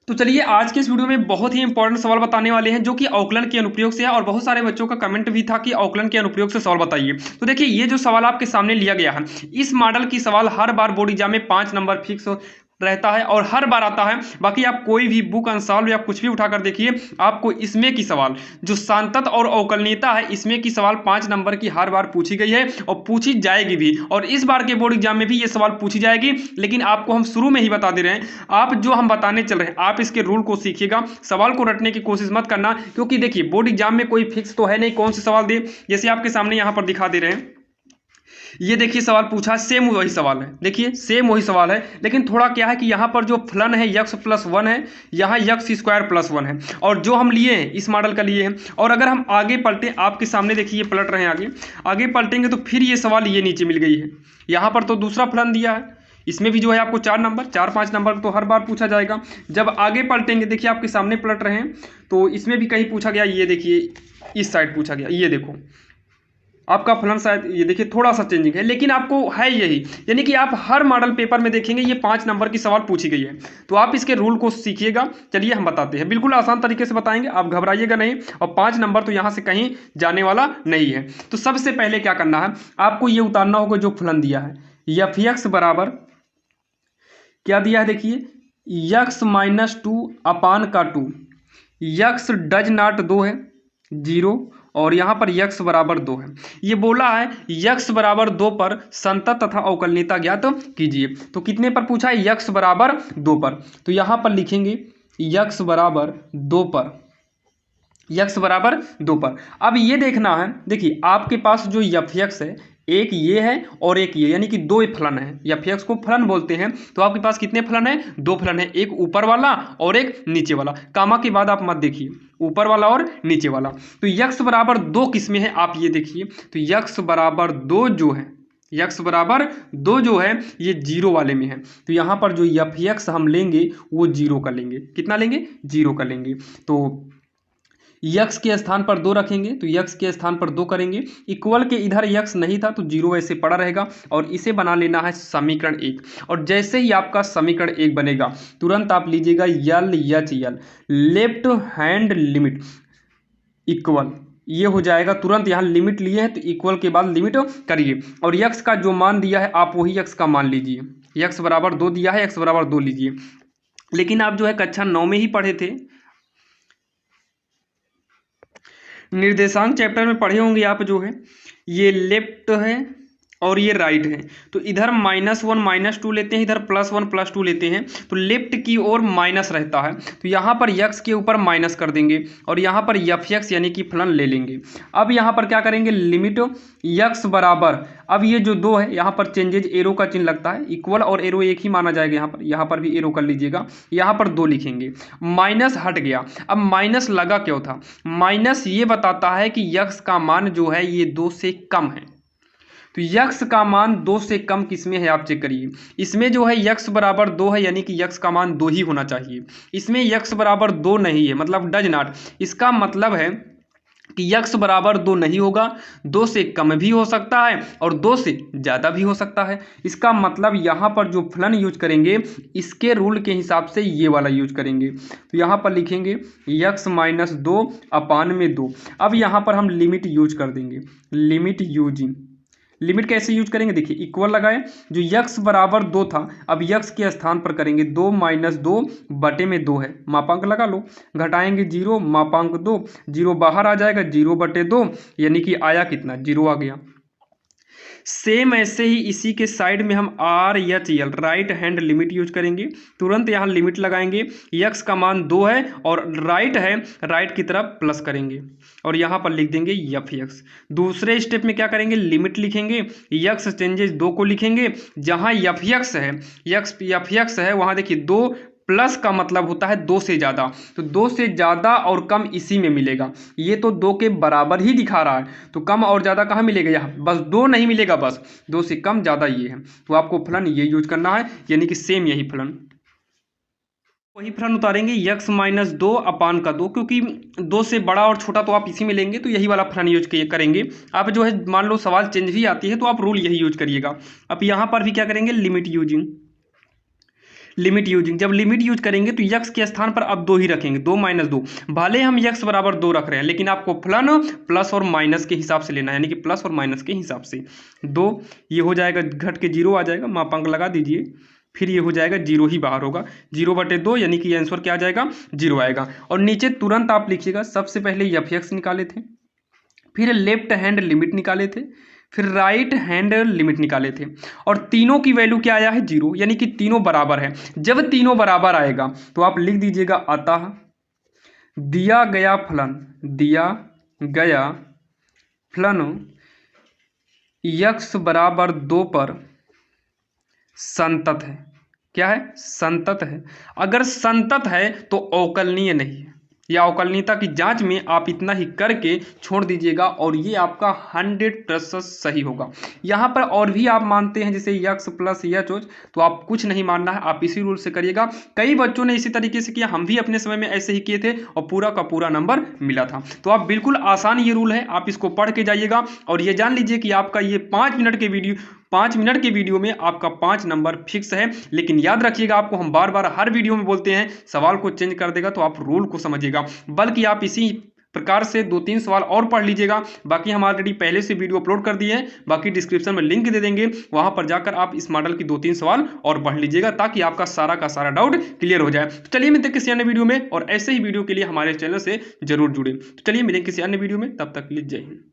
तो चलिए आज के इस वीडियो में बहुत ही इंपॉर्टेंट सवाल बताने वाले हैं जो कि अवकलन के अनुप्रयोग से है और बहुत सारे बच्चों का कमेंट भी था कि अवकलन के अनुप्रयोग से सवाल बताइए। तो देखिए ये जो सवाल आपके सामने लिया गया है, इस मॉडल की सवाल हर बार बोर्ड एग्जाम में 5 नंबर फिक्स रहता है और हर बार आता है। बाकी आप कोई भी बुक अनसॉल्व या कुछ भी उठाकर देखिए, आपको इसमें की सवाल जो सांतत और अवकलनीयता है, इसमें की सवाल 5 नंबर की हर बार पूछी गई है और पूछी जाएगी भी। और इस बार के बोर्ड एग्जाम में भी ये सवाल पूछी जाएगी, लेकिन आपको हम शुरू में ही बता दे रहे हैं, आप जो हम बताने चल रहे हैं आप इसके रूल को सीखिएगा, सवाल को रटने की कोशिश मत करना। क्योंकि देखिए बोर्ड एग्जाम में कोई फिक्स तो है नहीं कौन से सवाल दे। जैसे आपके सामने यहाँ पर दिखा दे रहे हैं, ये देखिए सवाल पूछा, सेम वही सवाल है, देखिए सेम वही सवाल है, लेकिन थोड़ा क्या है कि यहाँ पर जो फलन है यक्स प्लस वन है, यहाँ यक्स स्क्वायर प्लस वन है, और जो हम लिए हैं इस मॉडल का लिए हैं। और अगर हम आगे पलटे, आपके सामने देखिए ये पलट रहे हैं, आगे आगे पलटेंगे तो फिर ये सवाल ये नीचे मिल गई है। यहाँ पर तो दूसरा फलन दिया है, इसमें भी जो है आपको 4 नंबर 4-5 नंबर तो हर बार पूछा जाएगा। जब आगे पलटेंगे, देखिए आपके सामने पलट रहे हैं, तो इसमें भी कहीं पूछा गया, ये देखिए इस साइड पूछा गया, ये देखो आपका फलन शायद ये देखिए थोड़ा सा चेंजिंग है, लेकिन आपको है यही। यानी कि आप हर मॉडल पेपर में देखेंगे ये 5 नंबर की सवाल पूछी गई है, तो आप इसके रूल को सीखिएगा। चलिए हम बताते हैं, बिल्कुल आसान तरीके से बताएंगे, आप घबराइएगा नहीं, और 5 नंबर तो यहाँ से कहीं जाने वाला नहीं है। तो सबसे पहले क्या करना है, आपको ये उतारना होगा जो फलन दिया है, एफ एक्स बराबर क्या दिया है, देखिए यक्स माइनस टू अपान का टू, यक्स डज नॉट 2 है 0, और यहाँ पर यक्स बराबर 2 है। ये बोला है यक्स बराबर 2 पर संतत तथा अवकलनीयता ज्ञात कीजिए। तो कितने पर पूछा है, यक्स बराबर 2 पर, तो यहाँ पर लिखेंगे यक्स बराबर 2 पर, यक्स बराबर 2 पर। अब ये देखना है, देखिए आपके पास जो एफ एक्स है, एक ये है और एक ये, यानी कि 2 फलन है, एफ एक्स को फलन बोलते हैं। तो आपके पास कितने फलन है, 2 फलन है, एक ऊपर वाला और एक नीचे वाला। कामा के बाद आप मत देखिए, ऊपर वाला और नीचे वाला। तो यक्स बराबर 2 किस में है, आप ये देखिए, तो यक्स बराबर 2 जो है, यक्स बराबर 2 जो है ये 0 वाले में है। तो यहाँ पर जो एफ एक्स हम लेंगे वो 0 का लेंगे, कितना लेंगे, 0 का लेंगे। तो यक्स के स्थान पर 2 रखेंगे, तो यक्स के स्थान पर 2 करेंगे, इक्वल के इधर यक्स नहीं था तो 0 ऐसे पड़ा रहेगा, और इसे बना लेना है समीकरण 1। और जैसे ही आपका समीकरण 1 बनेगा, तुरंत आप लीजिएगा यल एच यल, लेफ्ट हैंड लिमिट इक्वल, ये हो जाएगा। तुरंत यहाँ लिमिट लिए हैं तो इक्वल के बाद लिमिट करिए, और यक्स का जो मान दिया है आप वही यक्स का मान लीजिए। यक्स बराबर 2 दिया है, यक्स बराबर 2 लीजिए। लेकिन आप जो है कक्षा 9 में ही पढ़े थे, निर्देशांक चैप्टर में पढ़े होंगे आप, जो है ये लेफ्ट है और ये राइट है। तो इधर -1 -2 लेते हैं, इधर +1 +2 लेते हैं, तो लेफ्ट की ओर माइनस रहता है। तो यहाँ पर यक्स के ऊपर माइनस कर देंगे और यहाँ पर एफ एक्स यानी कि फलन ले लेंगे। अब यहाँ पर क्या करेंगे, लिमिट यक्स बराबर, अब ये जो 2 है यहाँ पर चेंजेज एरो का चिन्ह लगता है, इक्वल और एरो एक ही माना जाएगा। यहाँ पर भी एरो कर लीजिएगा, यहाँ पर 2 लिखेंगे, माइनस हट गया। अब माइनस लगा क्यों था, माइनस ये बताता है कि यक्स का मान जो है ये 2 से कम है। तो यक्स का मान 2 से कम किसमें है, आप चेक करिए। इसमें जो है यक्स बराबर 2 है, यानी कि यक्स का मान 2 ही होना चाहिए। इसमें यक्स बराबर 2 नहीं है, मतलब डज नॉट, इसका मतलब है कि यक्स बराबर 2 नहीं होगा, 2 से कम भी हो सकता है और 2 से ज़्यादा भी हो सकता है। इसका मतलब यहाँ पर जो फलन यूज करेंगे इसके रूल के हिसाब से ये वाला यूज करेंगे। तो यहाँ पर लिखेंगे यक्स माइनस 2 अपान में 2। अब यहाँ पर हम लिमिट यूज कर देंगे, लिमिट यूजिंग, लिमिट कैसे यूज करेंगे, देखिए इक्वल लगाए, जो यक्स बराबर 2 था अब यक्स के स्थान पर करेंगे 2 - 2 बटे में 2 है, मापांक लगा लो, घटाएंगे 0 मापांक 2, 0 बाहर आ जाएगा, 0 बटे 2, यानी कि आया कितना, 0 आ गया। सेम ऐसे ही इसी के साइड में हम R H L right hand limit use करेंगे, तुरंत यहाँ लिमिट लगाएंगे, यक्स का मान 2 है और राइट है, राइट की तरफ प्लस करेंगे और यहाँ पर लिख देंगे एफ एक्स। दूसरे स्टेप में क्या करेंगे, लिमिट लिखेंगे, यक्स चेंजेस 2 को लिखेंगे, जहाँ एफ एक्स है, एफ एक्स है वहाँ देखिए 2 प्लस का मतलब होता है 2 से ज़्यादा, तो 2 से ज़्यादा और कम इसी में मिलेगा। ये तो 2 के बराबर ही दिखा रहा है, तो कम और ज़्यादा कहाँ मिलेगा, यहाँ बस 2 नहीं मिलेगा, बस 2 से कम ज़्यादा ये है। तो आपको फलन ये यूज करना है, यानी कि सेम यही फलन, वही फलन उतारेंगे यक्स माइनस 2 अपान का 2, क्योंकि 2 से बड़ा और छोटा तो आप इसी में लेंगे, तो यही वाला फलन यूज करेंगे। आप जो है मान लो सवाल चेंज भी आती है तो आप रूल यही यूज करिएगा। अब यहाँ पर भी क्या करेंगे, लिमिट यूजिंग, लिमिट यूजिंग, जब लिमिट यूज करेंगे तो यक्स के स्थान पर अब 2 ही रखेंगे, 2 - 2। भले हम यक्स बराबर 2 रख रहे हैं लेकिन आपको फलन प्लस और माइनस के हिसाब से लेना है, यानी कि प्लस और माइनस के हिसाब से। 2 ये हो जाएगा, घट के 0 आ जाएगा, मापांक लगा दीजिए, फिर ये हो जाएगा 0 ही बाहर होगा, 0/2 यानी कि आंसर क्या आ जाएगा 0 आएगा। और नीचे तुरंत आप लिखिएगा, सबसे पहले एफ एक्स निकाले थे, फिर लेफ्ट हैंड लिमिट निकाले थे, फिर राइट हैंड लिमिट निकाले थे, और तीनों की वैल्यू क्या आया है 0, यानी कि तीनों बराबर है। जब तीनों बराबर आएगा तो आप लिख दीजिएगा अतः दिया गया फलन यक्स बराबर 2 पर संतत है। क्या है? संतत है। अगर संतत है तो अवकलनीय नहीं है, या अवकलनीयता की जांच में आप इतना ही करके छोड़ दीजिएगा और ये आपका 100% सही होगा। यहाँ पर और भी आप मानते हैं जैसे यक्स प्लस एच हो, तो आप कुछ नहीं मानना है, आप इसी रूल से करिएगा। कई बच्चों ने इसी तरीके से किया, हम भी अपने समय में ऐसे ही किए थे और पूरा का पूरा नंबर मिला था। तो आप बिल्कुल आसान ये रूल है, आप इसको पढ़ के जाइएगा और ये जान लीजिए कि आपका ये 5 मिनट के वीडियो में आपका 5 नंबर फिक्स है। लेकिन याद रखिएगा, आपको हम बार बार हर वीडियो में बोलते हैं सवाल को चेंज कर देगा, तो आप रूल को समझिएगा, बल्कि आप इसी प्रकार से 2-3 सवाल और पढ़ लीजिएगा। बाकी हम ऑलरेडी पहले से वीडियो अपलोड कर दिए हैं, बाकी डिस्क्रिप्शन में लिंक दे देंगे, वहां पर जाकर आप इस मॉडल की 2-3 सवाल और पढ़ लीजिएगा ताकि आपका सारा का सारा डाउट क्लियर हो जाए। तो चलिए मिलते हैं किसी अन्य वीडियो में, और ऐसे ही वीडियो के लिए हमारे चैनल से जरूर जुड़े। तो चलिए मिलेंगे किसी अन्य वीडियो में, तब तक के लिए जय हिंद।